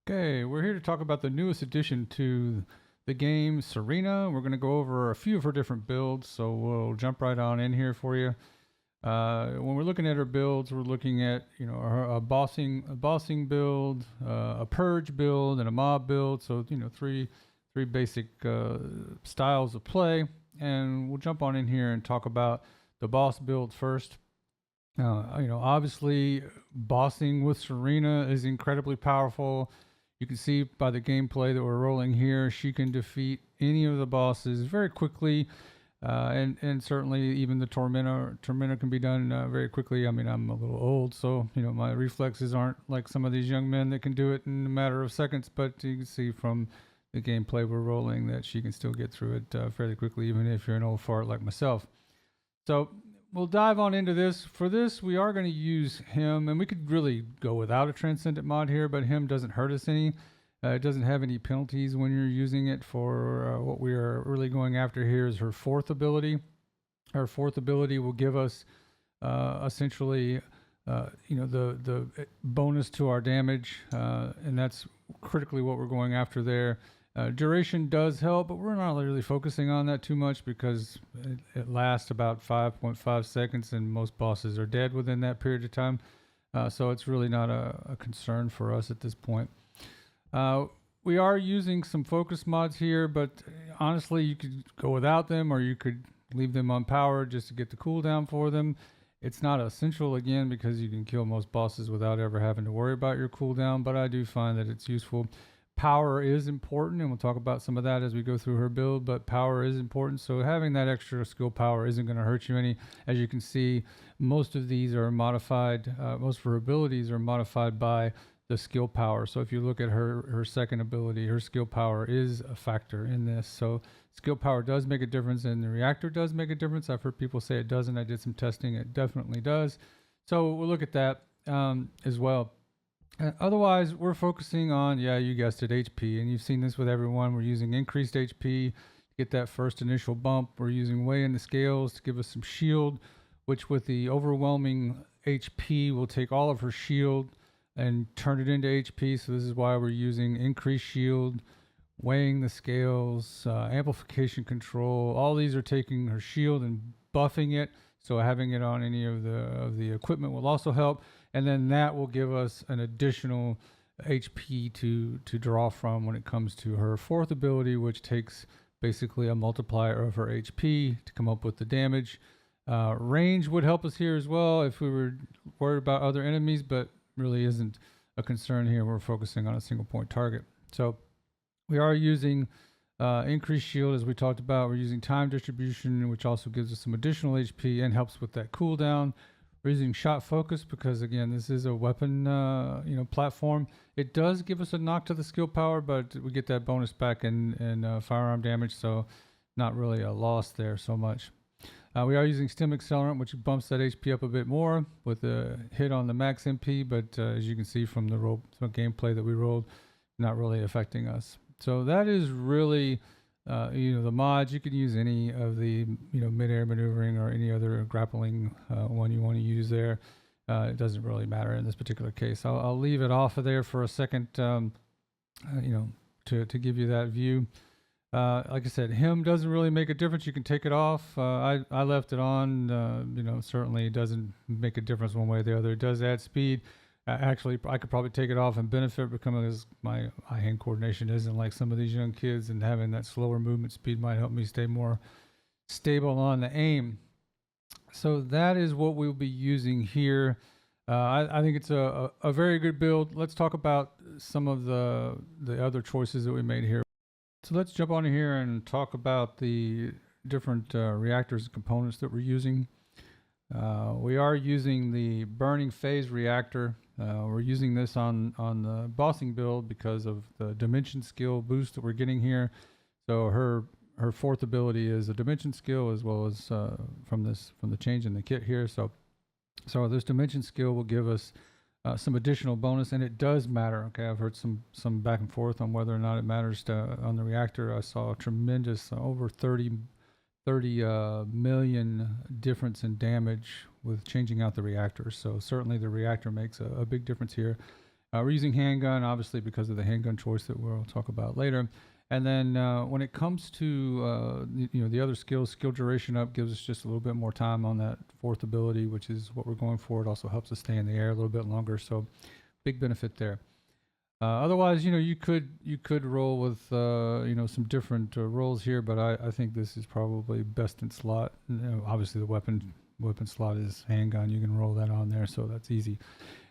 Okay, we're here to talk about the newest addition to the game, Serena. We're going to go over a few of her different builds, so we'll jump right on in here for you. When we're looking at her builds, we're looking at a bossing build, a purge build, and a mob build. So three basic styles of play, and we'll jump on in here and talk about the boss build first. Obviously, bossing with Serena is incredibly powerful. You can see by the gameplay that we're rolling here, she can defeat any of the bosses very quickly, and certainly even the Tormentor can be done very quickly. I mean, I'm a little old, so my reflexes aren't like some of these young men that can do it in a matter of seconds. But you can see from the gameplay we're rolling that she can still get through it fairly quickly, even if you're an old fart like myself. So we'll dive on into this. For this, we are going to use him, and we could really go without a Transcendent mod here, but him doesn't hurt us any. It doesn't have any penalties when you're using it for what we are really going after here is her fourth ability. Her fourth ability will give us essentially, the bonus to our damage, and that's critically what we're going after there. Duration does help, but we're not really focusing on that too much because it lasts about 5.5 seconds, and most bosses are dead within that period of time. So it's really not a concern for us at this point. We are using some focus mods here, but honestly, you could go without them, or you could leave them unpowered just to get the cooldown for them. It's not essential, again, because you can kill most bosses without ever having to worry about your cooldown, but I do find that it's useful. Power is important, and we'll talk about some of that as we go through her build, but power is important, so having that extra skill power isn't going to hurt you any. As you can see, most of these are modified, most of her abilities are modified by the skill power. So if you look at her second ability, her skill power is a factor in this. So skill power does make a difference, and the reactor does make a difference. I've heard people say it doesn't. I did some testing. It definitely does. So we'll look at that as well. Otherwise, we're focusing on, yeah, you guessed it, HP. And you've seen this with everyone. We're using increased HP to get that first initial bump. We're using way in the scales to give us some shield, which with the overwhelming HP will take all of her shield and turn it into HP. So this is why we're using increased shield, weighing the scales, amplification control. All these are taking her shield and buffing it. So having it on any of the equipment will also help. And then that will give us an additional HP to draw from when it comes to her fourth ability, which takes basically a multiplier of her HP to come up with the damage. Range would help us here as well if we were worried about other enemies, but really isn't a concern here. We're focusing on a single point target. So we are using increased shield, as we talked about. We're using time distribution, which also gives us some additional HP and helps with that cooldown. We're using shot focus because, again, this is a weapon platform. It does give us a knock to the skill power, but we get that bonus back in firearm damage, so not really a loss there so much. We are using stim accelerant, which bumps that HP up a bit more with a hit on the max MP, but as you can see from the gameplay that we rolled, not really affecting us. So that is really the mods. You could use any of the mid-air maneuvering or any other grappling one you want to use there. It doesn't really matter in this particular case. I'll leave it off of there for a second, to give you that view. Like I said, him doesn't really make a difference. You can take it off. I left it on. Certainly it doesn't make a difference one way or the other. It does add speed. Actually, I could probably take it off and benefit because my hand coordination isn't like some of these young kids, and having that slower movement speed might help me stay more stable on the aim. So that is what we'll be using here. I think it's a very good build. Let's talk about some of the other choices that we made here. So let's jump on here and talk about the different reactors and components that we're using. We are using the burning phase reactor. We're using this on the bossing build because of the dimension skill boost that we're getting here. So her fourth ability is a dimension skill, as well as from the change in the kit here. So this dimension skill will give us some additional bonus, and it does matter. Okay, I've heard some back and forth on whether or not it matters on the reactor. I saw a tremendous over 30 million difference in damage with changing out the reactor. So certainly the reactor makes a big difference here. We're using handgun, obviously, because of the handgun choice that we'll talk about later. And then when it comes to the other skills, skill duration up gives us just a little bit more time on that fourth ability, which is what we're going for. It also helps us stay in the air a little bit longer, so big benefit there. Otherwise, you could roll with some different rolls here, but I think this is probably best in slot. Obviously, the weapon slot is handgun. You can roll that on there, so that's easy.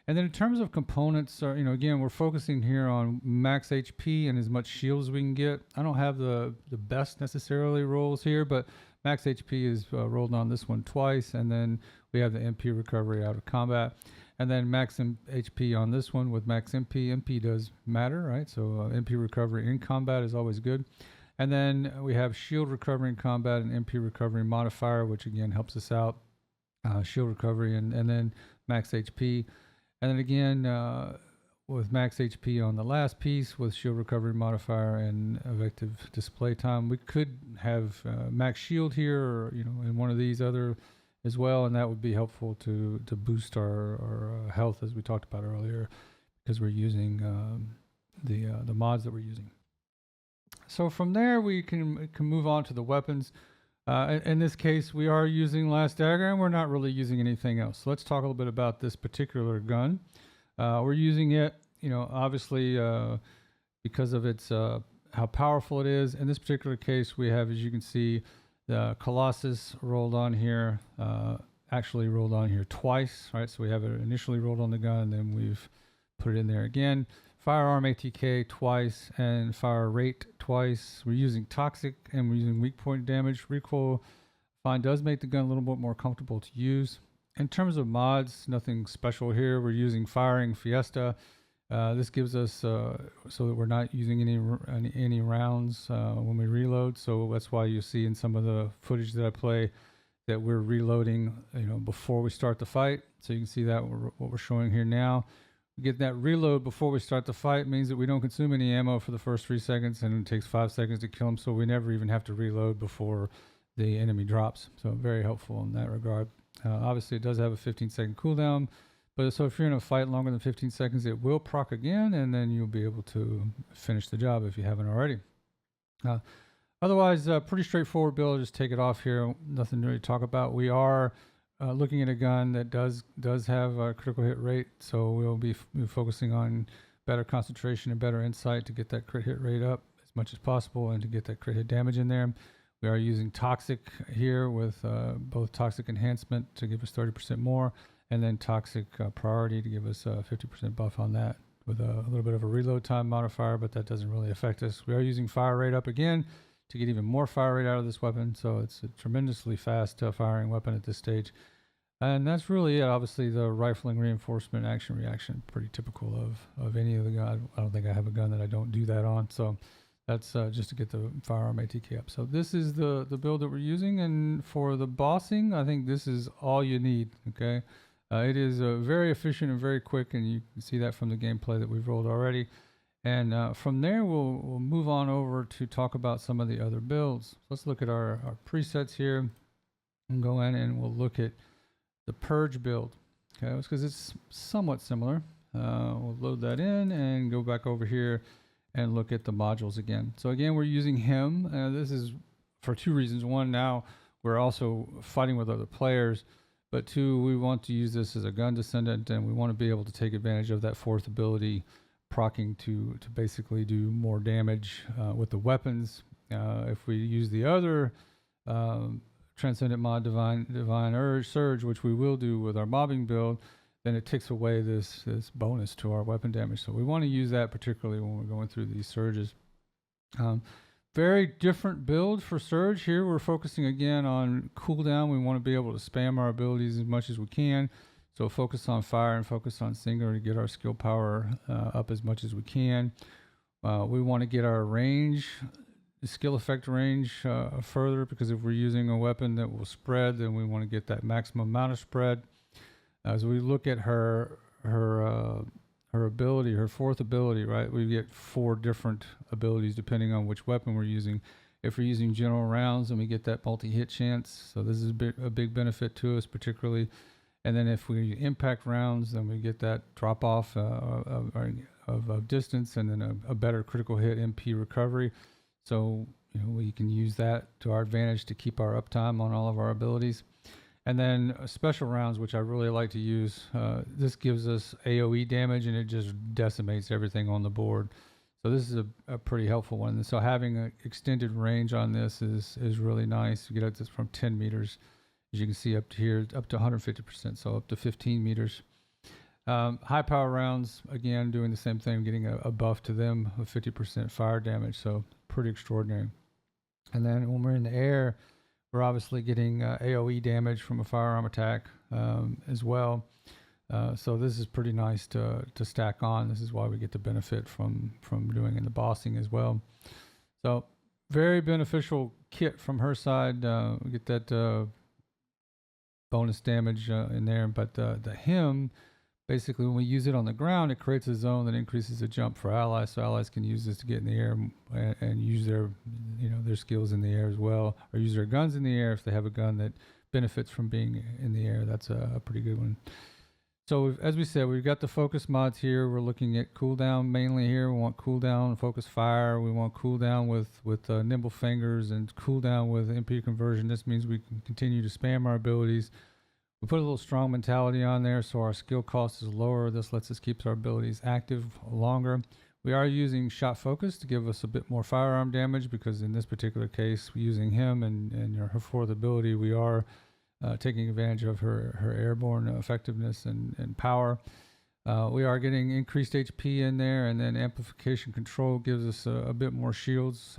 And then in terms of components, again, we're focusing here on max HP and as much shield as we can get. I don't have the best necessarily rolls here, but max HP is rolled on this one twice, and then we have the MP recovery out of combat. And then max HP on this one with max MP. MP does matter, right? So MP recovery in combat is always good. And then we have shield recovery in combat and MP recovery modifier, which again helps us out. Shield recovery and then max HP. And then again, with max HP on the last piece with shield recovery modifier and effective display time, we could have max shield here or, in one of these other as well, and that would be helpful to boost our health, as we talked about earlier, because we're using the mods that we're using. So from there, we can move on to the weapons. In this case, we are using Last Dagger, and we're not really using anything else. So let's talk a little bit about this particular gun. We're using it, obviously because of its how powerful it is. In this particular case, we have, as you can see, the Colossus rolled on here, actually rolled on here twice, right? So we have it initially rolled on the gun, and then we've put it in there again. Firearm ATK twice and fire rate twice. We're using toxic and we're using weak point damage. Recoil fine does make the gun a little bit more comfortable to use. In terms of mods, nothing special here. We're using firing Fiesta. This gives us so that we're not using any rounds when we reload. So that's why you see in some of the footage that I play that we're reloading, before we start the fight. So you can see that what we're showing here now. We get that reload before we start the fight means that we don't consume any ammo for the first 3 seconds, and it takes 5 seconds to kill them. So we never even have to reload before the enemy drops. So very helpful in that regard. Obviously, it does have a 15-second cooldown. But so if you're in a fight longer than 15 seconds, it will proc again, and then you'll be able to finish the job if you haven't already. Otherwise, pretty straightforward build. Just take it off here. Nothing to really talk about. We are looking at a gun that does have a critical hit rate, so we'll be focusing on better concentration and better insight to get that crit hit rate up as much as possible and to get that crit hit damage in there. We are using toxic here with both toxic enhancement to give us 30% more, and then toxic priority to give us a 50% buff on that with a little bit of a reload time modifier, but that doesn't really affect us. We are using fire rate up again to get even more fire rate out of this weapon, so it's a tremendously fast firing weapon at this stage. And that's really it. Obviously, the rifling reinforcement action reaction, pretty typical of any of the gun. I don't think I have a gun that I don't do that on, so that's just to get the firearm ATK up. So this is the build that we're using, and for the bossing, I think this is all you need, okay? It is very efficient and very quick, and you can see that from the gameplay that we've rolled already. And from there, we'll move on over to talk about some of the other builds. Let's look at our presets here and go in and we'll look at the Purge build. Okay, because it's somewhat similar. We'll load that in and go back over here and look at the modules again. So again, we're using him. This is for two reasons. One, now we're also fighting with other players. But two, we want to use this as a gun descendant, and we want to be able to take advantage of that fourth ability, proccing to basically do more damage with the weapons. If we use the other Transcendent mod Divine Urge Surge, which we will do with our mobbing build, then it takes away this bonus to our weapon damage. So we want to use that particularly when we're going through these surges. Very different build for Surge. Here we're focusing again on cooldown. We want to be able to spam our abilities as much as we can. So focus on fire and focus on singular to get our skill power up as much as we can. We want to get our range, the skill effect range further, because if we're using a weapon that will spread, then we want to get that maximum amount of spread. As we look at her ability, her fourth ability, right? We get 4 different abilities depending on which weapon we're using. If we're using general rounds, then we get that multi-hit chance. So this is a big benefit to us, particularly And then if we impact rounds, then we get that drop off of distance, and then a better critical hit MP recovery. So we can use that to our advantage to keep our uptime on all of our abilities. And then special rounds, which I really like to use. This gives us AoE damage, and it just decimates everything on the board. So this is a pretty helpful one. And so having an extended range on this is really nice. You get up to from 10 meters. As you can see up to here, up to 150%, so up to 15 meters. High power rounds, again, doing the same thing, getting a buff to them of 50% fire damage, so pretty extraordinary. And then when we're in the air, we're obviously getting AoE damage from a firearm attack as well. So this is pretty nice to stack on. This is why we get the benefit from doing in the bossing as well. So very beneficial kit from her side. We get that bonus damage in there, but the hem, basically when we use it on the ground, it creates a zone that increases the jump for allies, so allies can use this to get in the air and use their their skills in the air as well, or use their guns in the air if they have a gun that benefits from being in the air. That's a pretty good one. So as we said, we've got the focus mods here. We're looking at cooldown mainly here. We want cooldown, focus fire. We want cooldown with nimble fingers, and cooldown with MP conversion. This means we can continue to spam our abilities. We put a little strong mentality on there, so our skill cost is lower. This lets us keep our abilities active longer. We are using shot focus to give us a bit more firearm damage, because in this particular case, using him and her fourth ability, we are taking advantage of her airborne effectiveness and power. We are getting increased HP in there, and then amplification control gives us a bit more shields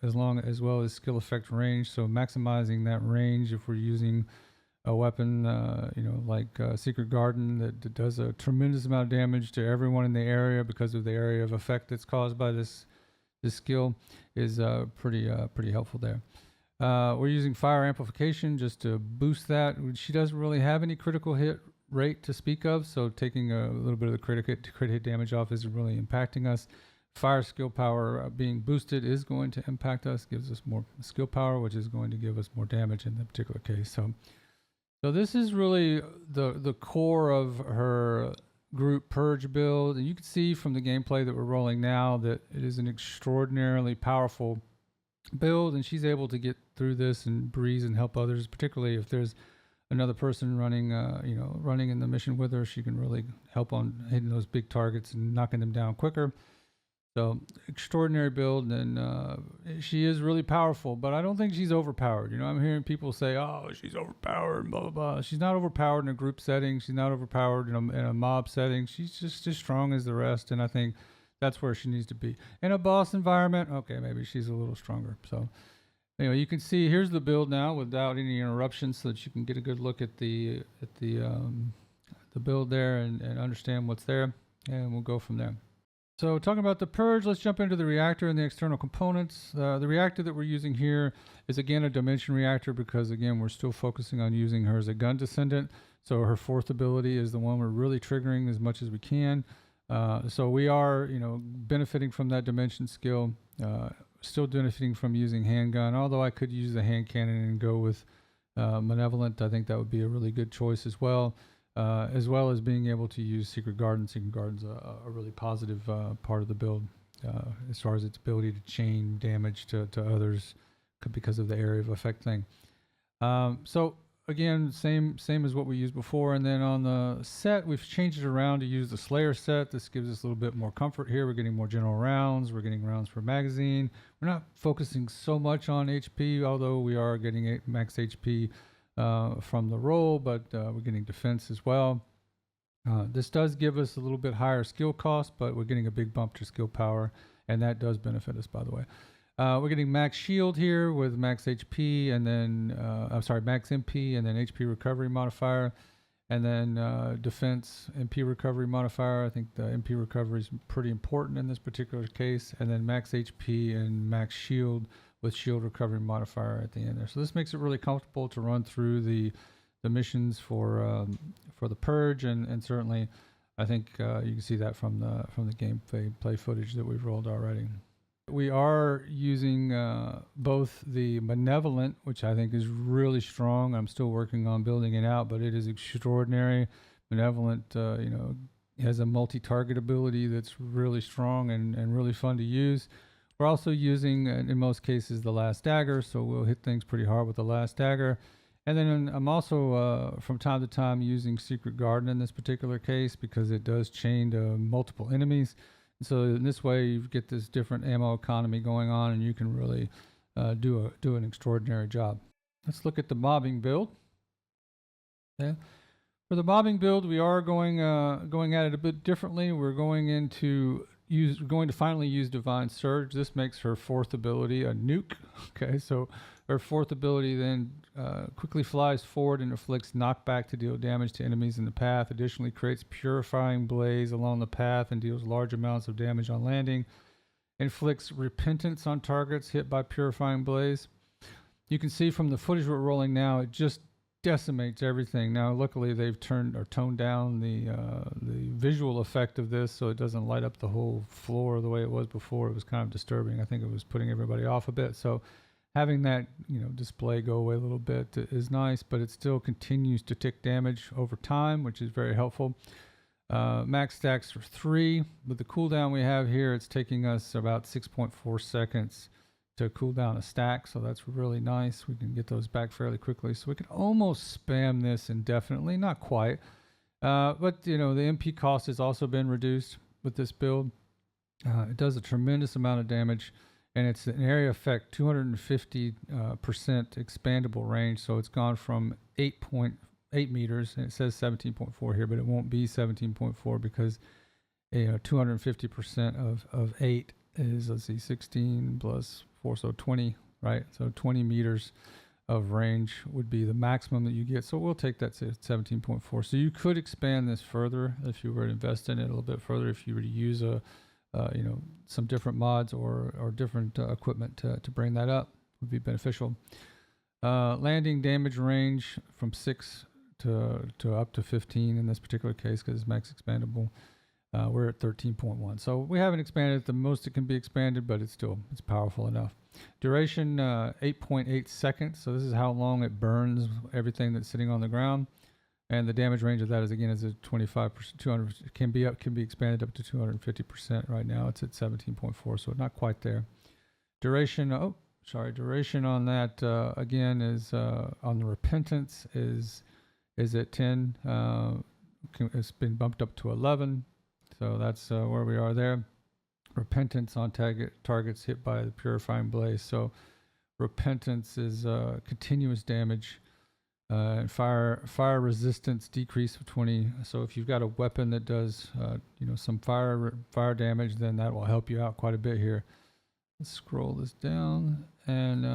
as well as skill effect range. So maximizing that range if we're using a weapon like Secret Garden that does a tremendous amount of damage to everyone in the area because of the area of effect that's caused by this skill is pretty helpful there. We're using fire amplification just to boost that. She doesn't really have any critical hit rate to speak of, so taking a little bit of the crit hit damage off isn't really impacting us. Fire skill power being boosted is going to impact us, gives us more skill power, which is going to give us more damage in that particular case. So this is really the core of her group Purge build, and you can see from the gameplay that we're rolling now that it is an extraordinarily powerful build, and she's able to get through this and breeze and help others, particularly if there's another person running in the mission with her. She can really help on hitting those big targets and knocking them down quicker. So extraordinary build, and she is really powerful, but I don't think she's overpowered. I'm hearing people say, "Oh, she's overpowered," blah blah blah. She's not overpowered in a group setting. She's not overpowered in a mob setting. She's just as strong as the rest, and I think that's where she needs to be. In a boss environment, okay, maybe she's a little stronger. So anyway, you can see here's the build now without any interruptions, so that you can get a good look at the build there and understand what's there, and we'll go from there. So talking about the Purge, let's jump into the reactor and the external components. The reactor that we're using here is again a dimension reactor, because again we're still focusing on using her as a gun descendant. So her fourth ability is the one we're really triggering as much as we can. So we are benefiting from that dimension skill, still benefiting from using handgun, although I could use the hand cannon and go with Malevolent. I think that would be a really good choice as well as being able to use Secret Garden. Secret Garden's a really positive part of the build as far as its ability to chain damage to others because of the area of effect thing. So again, same as what we used before. And then on the set, we've changed it around to use the Slayer set. This gives us a little bit more comfort here. We're getting more general rounds. We're getting rounds per magazine. We're not focusing so much on HP, although we are getting max HP from the roll, but we're getting defense as well. This does give us a little bit higher skill cost, but we're getting a big bump to skill power, and that does benefit us, by the way. We're getting max shield here with max HP, and then max MP, and then HP recovery modifier, and then defense MP recovery modifier. I think the MP recovery is pretty important in this particular case, and then max HP and max shield with shield recovery modifier at the end there. So this makes it really comfortable to run through the missions for the Purge, and certainly I think you can see that from the gameplay footage that we've rolled already. We are using both the Malevolent, which I think is really strong. I'm still working on building it out, but it is extraordinary. Malevolent, has a multi-target ability that's really strong and really fun to use. We're also using, in most cases, the last Dagger, so we'll hit things pretty hard with the last Dagger. And then I'm also, from time to time, using Secret Garden in this particular case because it does chain to multiple enemies. So in this way, you get this different ammo economy going on, and you can really do an extraordinary job. Let's look at the mobbing build. Okay. For the mobbing build, we are going at it a bit differently. We're going to finally use Divine Surge. This makes her fourth ability a nuke. Okay, so her fourth ability then quickly flies forward and inflicts knockback to deal damage to enemies in the path. Additionally, creates Purifying Blaze along the path and deals large amounts of damage on landing. Inflicts Repentance on targets hit by Purifying Blaze. You can see from the footage we're rolling now, it just decimates everything. Now, luckily, they've toned down the visual effect of this, so it doesn't light up the whole floor the way it was before. It was kind of disturbing. I think it was putting everybody off a bit. So having that display go away a little bit is nice, but it still continues to tick damage over time, which is very helpful. Max stacks are 3. With the cooldown we have here, it's taking us about 6.4 seconds to cool down a stack, so that's really nice. We can get those back fairly quickly, so we can almost spam this indefinitely. Not quite, but the MP cost has also been reduced with this build. It does a tremendous amount of damage, and it's an area effect 250% expandable range, so it's gone from 8.8 meters, and it says 17.4 here, but it won't be 17.4 because 250% of 8 is, let's see, 16 plus 4, so 20, right? So 20 meters of range would be the maximum that you get. So we'll take that to 17.4. So you could expand this further if you were to invest in it a little bit further, if you were to use some different mods or different equipment to bring that up, would be beneficial. Landing damage range from 6 to up to 15 in this particular case because it's max expandable. We're at 13.1. So we haven't expanded it the most it can be expanded, but it's powerful enough. Duration, 8.8 seconds. So this is how long it burns everything that's sitting on the ground. And the damage range of that is, again, is a 25%, 200, can be expanded up to 250% right now. It's at 17.4, so not quite there. Duration on that, again, is on the Repentance is at 10. It's been bumped up to 11. So that's where we are there. Repentance on targets hit by the Purifying Blaze. So Repentance is continuous damage. And fire resistance decrease of 20. So if you've got a weapon that does some fire damage, then that will help you out quite a bit here. Let's scroll this down, and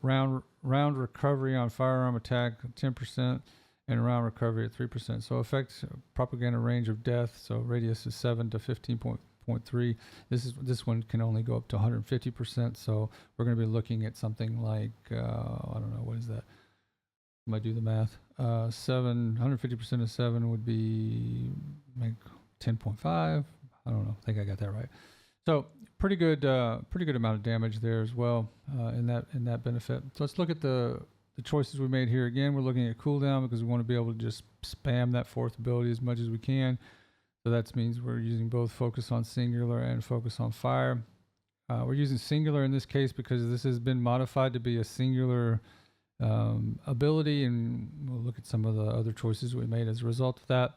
round recovery on firearm attack 10%. And round recovery at 3%. So affects propaganda range of death. So radius is 7 to 15.3. This one can only go up to 150%. So we're going to be looking at something like I don't know, what is that? I might do the math. 150% of 7 would be like 10.5. I don't know. I think I got that right. So pretty good amount of damage there as well in that benefit. So let's look at the choices we made here. Again, we're looking at cooldown because we want to be able to just spam that fourth ability as much as we can. So that means we're using both focus on singular and focus on fire. We're using singular in this case because this has been modified to be a singular ability, and we'll look at some of the other choices we made as a result of that.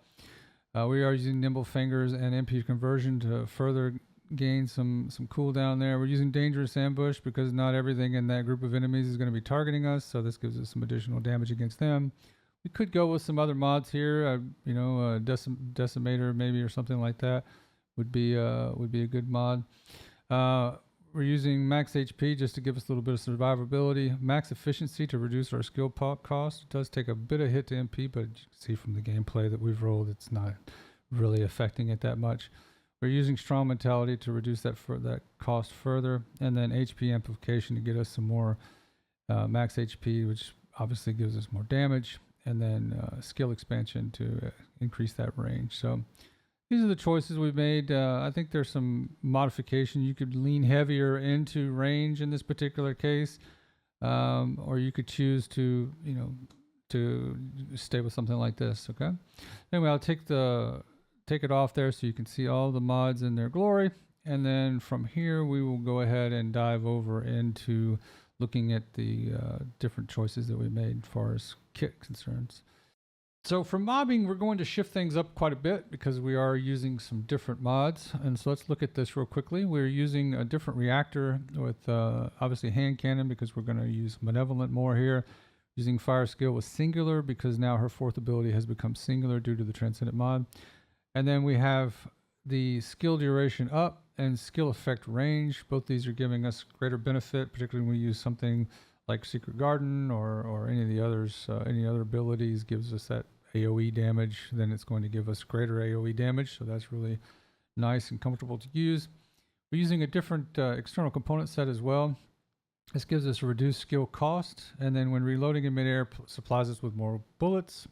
We are using Nimble Fingers and MP conversion to further gain some cooldown there. We're using Dangerous Ambush because not everything in that group of enemies is going to be targeting us, so this gives us some additional damage against them. We could go with some other mods here, Decimator maybe, or something like that would be a good mod. We're using Max HP just to give us a little bit of survivability. Max Efficiency to reduce our skill cost. It does take a bit of hit to MP, but you can see from the gameplay that we've rolled, it's not really affecting it that much. We're using Strong Mentality to reduce that cost further, and then HP Amplification to get us some more max HP, which obviously gives us more damage, and then Skill Expansion to increase that range. So these are the choices we've made. I think there's some modification. You could lean heavier into range in this particular case, or you could choose to, to stay with something like this. Okay. Anyway, I'll take it off there so you can see all the mods in their glory. And then from here, we will go ahead and dive over into looking at the different choices that we made as far as kit concerns. So for mobbing, we're going to shift things up quite a bit because we are using some different mods. And so let's look at this real quickly. We're using a different reactor with obviously hand cannon because we're going to use Malevolent more here. Using fire skill with singular because now her fourth ability has become singular due to the Transcendent mod. And then we have the skill duration up and skill effect range. Both these are giving us greater benefit, particularly when we use something like Secret Garden or any of the others, any other abilities gives us that AoE damage, then it's going to give us greater AoE damage. So that's really nice and comfortable to use. We're using a different external component set as well. This gives us a reduced skill cost, and then when reloading in midair, supplies us with more bullets,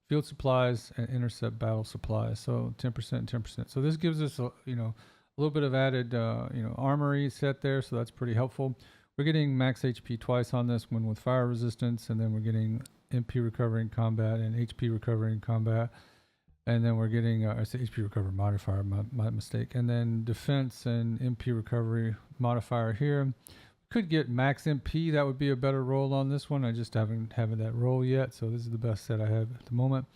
field supplies, and intercept battle supplies. So 10% and 10%. So this gives us a little bit of added armory set there. So that's pretty helpful. We're getting max HP twice on this one with fire resistance, and then we're getting MP recovery in combat and HP recovery in combat. And then we're getting, I say HP recovery modifier, my mistake. And then defense and MP recovery modifier here. Could get max MP, that would be a better roll on this one. I just haven't that roll yet, so this is the best set I have at the moment.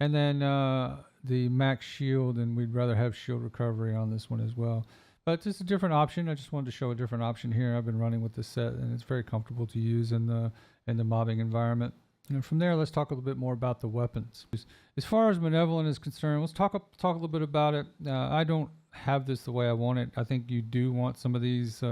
And then the max shield, and we'd rather have shield recovery on this one as well. But it's a different option. I just wanted to show a different option here. I've been running with this set, and it's very comfortable to use in the mobbing environment. And from there, let's talk a little bit more about the weapons. As far as Malevolent is concerned, let's talk a little bit about it. I don't have this the way I want it. I think you do want some of these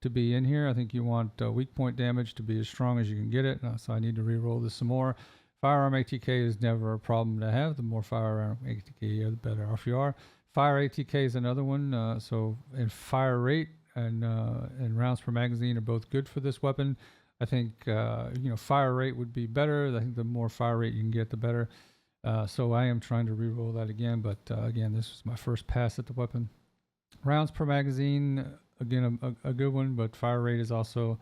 to be in here. I think you want weak point damage to be as strong as you can get it. So I need to re-roll this some more. Firearm ATK is never a problem to have. The more firearm ATK you have, the better off you are. Fire ATK is another one. So in fire rate and rounds per magazine are both good for this weapon. I think fire rate would be better. I think the more fire rate you can get, the better. So I am trying to re-roll that again. But again, this was my first pass at the weapon. Rounds per magazine, again, a good one, but fire rate is also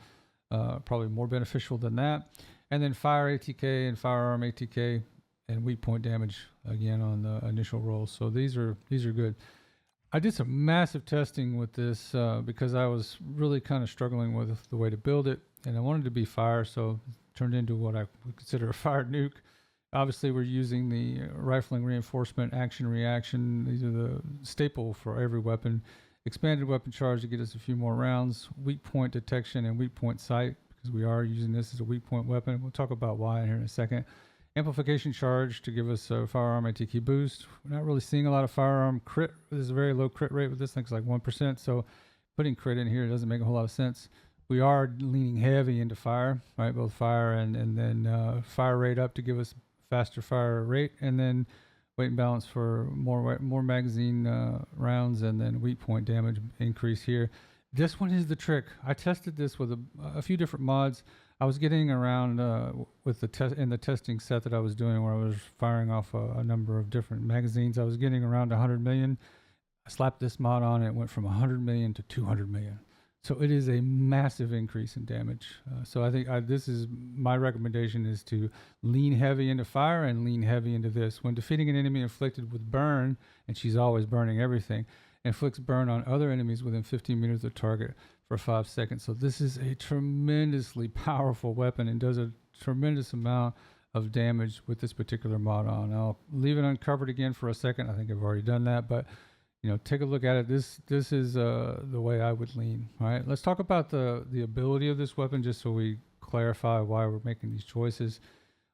probably more beneficial than that. And then fire ATK and firearm ATK and weak point damage again on the initial rolls. So these are good. I did some massive testing with this because I was really kind of struggling with the way to build it, and I wanted to be fire, so it turned into what I would consider a fire nuke. Obviously, we're using the rifling reinforcement, action reaction. These are the staple for every weapon. Expanded weapon charge to get us a few more rounds. Weak point detection and weak point sight, because we are using this as a weak point weapon. We'll talk about why here in a second. Amplification charge to give us a firearm ATK boost. We're not really seeing a lot of firearm crit. There's a very low crit rate with this thing. It's like 1%. So putting crit in here doesn't make a whole lot of sense. We are leaning heavy into fire, right? Both fire and then fire rate up to give us faster fire rate, and then weight and balance for more magazine rounds, and then weak point damage increase here. This one is the trick. I tested this with a few different mods. I was getting around with the testing set that I was doing, where I was firing off a number of different magazines. I was getting around 100 million. I slapped this mod on, and it went from 100 million to 200 million. So it is a massive increase in damage. So I think this is my recommendation, is to lean heavy into fire and lean heavy into this. When defeating an enemy inflicted with burn, and she's always burning everything, inflicts burn on other enemies within 15 meters of target for 5 seconds. So this is a tremendously powerful weapon and does a tremendous amount of damage with this particular mod on. I'll leave it uncovered again for a second. I think I've already done that, but take a look at it. This is the way I would lean. All right, let's talk about the ability of this weapon, just so we clarify why we're making these choices.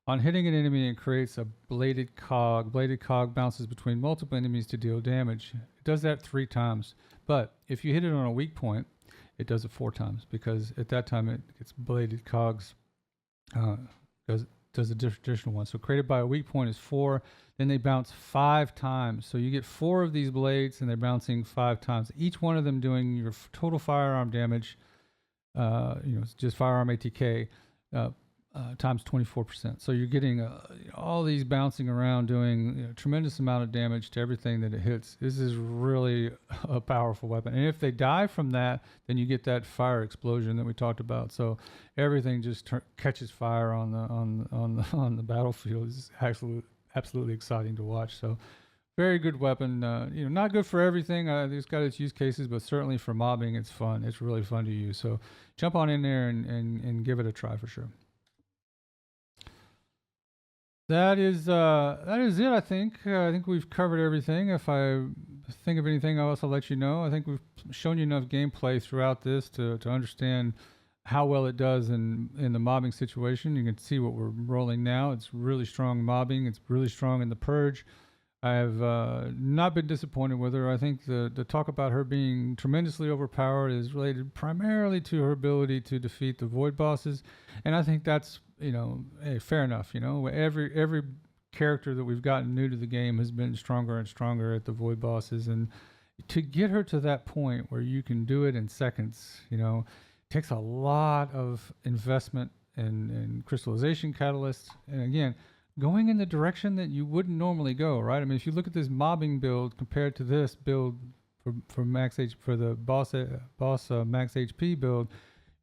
On hitting an enemy, it creates a bladed cog. Bladed cog bounces between multiple enemies to deal damage. It does that 3 times. But if you hit it on a weak point, it does it 4 times, because at that time it gets bladed cogs. Does a additional one. So created by a weak point is 4. Then they bounce 5 times. So you get 4 of these blades, and they're bouncing 5 times. Each one of them doing your total firearm damage. It's just firearm ATK. times 24%. So you're getting all these bouncing around, doing tremendous amount of damage to everything that it hits. This is really a powerful weapon. And if they die from that, then you get that fire explosion that we talked about. So everything just catches fire on the battlefield. It's absolutely exciting to watch. So very good weapon. Not good for everything. It's got its use cases, but certainly for mobbing, it's fun. It's really fun to use. So jump on in there and give it a try for sure. That is it. I think we've covered everything. If I think of anything else, I'll let you know. I think we've shown you enough gameplay throughout this to understand how well it does in the mobbing situation. You can see what we're rolling now. It's really strong mobbing. It's really strong in the Purge. I have not been disappointed with her. I think the talk about her being tremendously overpowered is related primarily to her ability to defeat the void bosses, and I think that's hey, fair enough. Every character that we've gotten new to the game has been stronger and stronger at the void bosses, and to get her to that point where you can do it in seconds, takes a lot of investment and crystallization catalysts, and again, going in the direction that you wouldn't normally go, right? I mean, if you look at this mobbing build compared to this build for max H for the boss max HP build,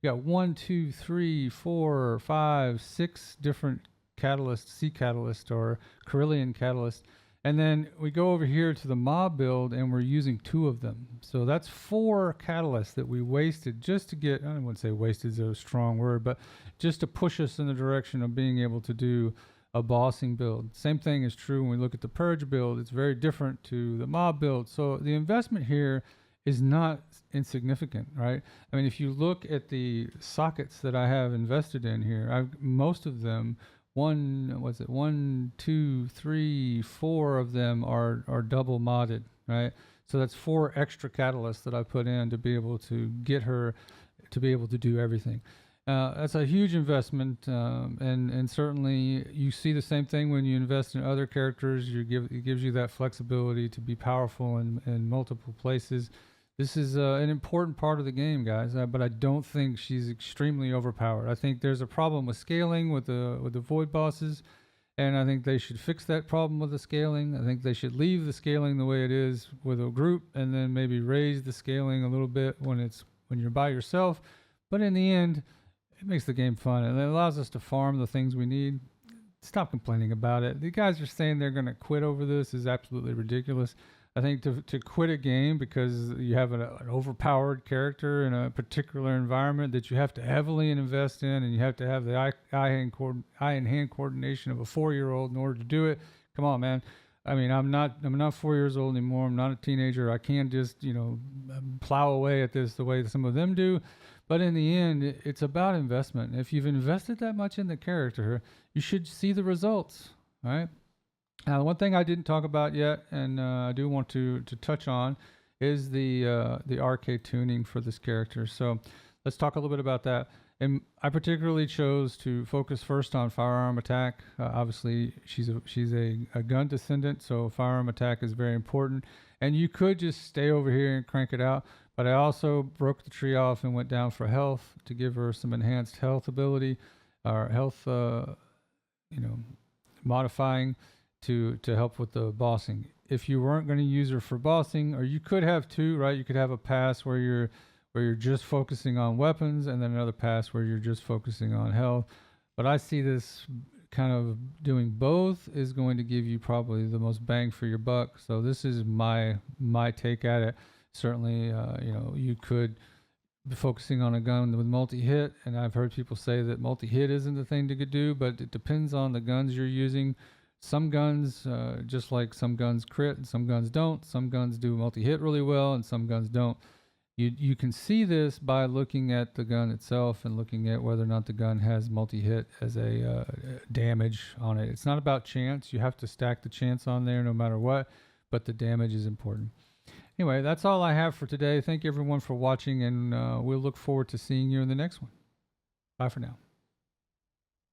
you got 1, 2, 3, 4, 5, 6 different catalysts, C catalyst or Carillion catalyst, and then we go over here to the mob build and we're using 2 of them. So that's 4 catalysts that we wasted just to get. I wouldn't say wasted is a strong word, but just to push us in the direction of being able to do a bossing build. Same thing is true when we look at the Purge build. It's very different to the mob build. So the investment here is not insignificant, right? I mean, if you look at the sockets that I have invested in here, most of them, 1, 2, 3, 4 of them are double modded, right? So that's 4 extra catalysts that I put in to be able to get her to be able to do everything. That's a huge investment, and certainly you see the same thing when you invest in other characters. It gives you that flexibility to be powerful in multiple places. This is an important part of the game, guys, but I don't think she's extremely overpowered. I think there's a problem with scaling with the void bosses, and I think they should fix that problem with the scaling. I think they should leave the scaling the way it is with a group, and then maybe raise the scaling a little bit when you're by yourself. But in the end, it makes the game fun, and it allows us to farm the things we need. Stop complaining about it. The guys are saying they're going to quit over this is absolutely ridiculous. I think to quit a game because you have an overpowered character in a particular environment that you have to heavily invest in, and you have to have the eye and hand coordination of a 4-year-old in order to do it. Come on, man. I mean, I'm not 4 years old anymore. I'm not a teenager. I can't just plow away at this the way some of them do. But in the end, it's about investment. If you've invested that much in the character, you should see the results, right? Now, the one thing I didn't talk about yet, and I do want to touch on, is the Arche Tuning for this character. So let's talk a little bit about that. And I particularly chose to focus first on firearm attack. Obviously, she's a gun descendant, so firearm attack is very important. And you could just stay over here and crank it out, but I also broke the tree off and went down for health to give her some enhanced health ability, or health, modifying to help with the bossing. If you weren't going to use her for bossing, or you could have 2, right? You could have a pass where you're just focusing on weapons, and then another pass where you're just focusing on health. But I see this kind of doing both is going to give you probably the most bang for your buck. So this is my take at it. Certainly, you could be focusing on a gun with multi-hit, and I've heard people say that multi-hit isn't the thing to do, but it depends on the guns you're using. Some guns, just like some guns crit and some guns don't. Some guns do multi-hit really well and some guns don't. You can see this by looking at the gun itself and looking at whether or not the gun has multi-hit as a damage on it. It's not about chance. You have to stack the chance on there no matter what, but the damage is important. Anyway, that's all I have for today. Thank you everyone for watching, and we'll look forward to seeing you in the next one. Bye for now.